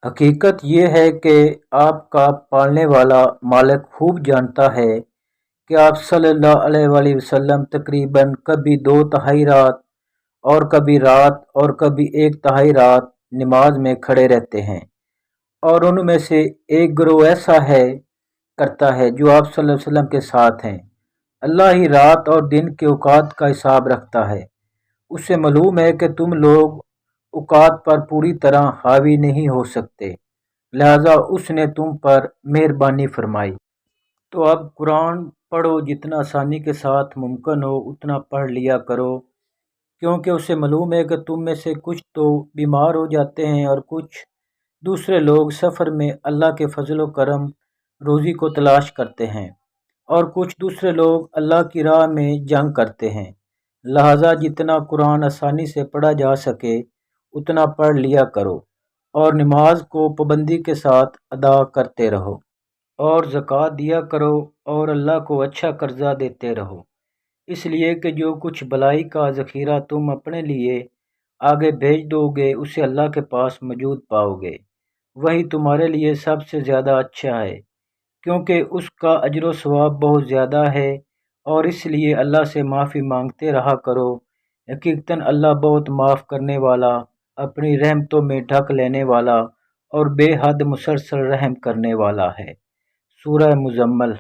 حقیقت یہ ہے کہ آپ کا پالنے والا مالک خوب جانتا ہے کہ آپ صلی اللہ علیہ وآلہ وسلم تقریباً کبھی دو تہائی رات اور کبھی رات اور کبھی ایک تہائی رات نماز میں کھڑے رہتے ہیں، اور ان میں سے ایک گروہ ایسا ہے کرتا ہے جو آپ صلی اللہ علیہ وسلم کے ساتھ ہیں۔ اللہ ہی رات اور دن کے اوقات کا حساب رکھتا ہے۔ اسے معلوم ہے کہ تم لوگ اوقات پر پوری طرح حاوی نہیں ہو سکتے، لہذا اس نے تم پر مہربانی فرمائی۔ تو اب قرآن پڑھو، جتنا آسانی کے ساتھ ممکن ہو اتنا پڑھ لیا کرو، کیونکہ اسے معلوم ہے کہ تم میں سے کچھ تو بیمار ہو جاتے ہیں اور کچھ دوسرے لوگ سفر میں اللہ کے فضل و کرم روزی کو تلاش کرتے ہیں، اور کچھ دوسرے لوگ اللہ کی راہ میں جنگ کرتے ہیں۔ لہذا جتنا قرآن آسانی سے پڑھا جا سکے اتنا پڑھ لیا کرو، اور نماز کو پابندی کے ساتھ ادا کرتے رہو، اور زکوٰۃ دیا کرو، اور اللہ کو اچھا قرضہ دیتے رہو، اس لیے کہ جو کچھ بلائی کا ذخیرہ تم اپنے لیے آگے بھیج دو گے اسے اللہ کے پاس موجود پاؤ گے، وہی تمہارے لیے سب سے زیادہ اچھا ہے، کیونکہ اس کا اجر و ثواب بہت زیادہ ہے۔ اور اس لیے اللہ سے معافی مانگتے رہا کرو، حقیقتاً اللہ بہت معاف کرنے والا، اپنی رحمتوں میں ڈھک لینے والا اور بے حد مسلسل رحم کرنے والا ہے۔ سورہ مزمل۔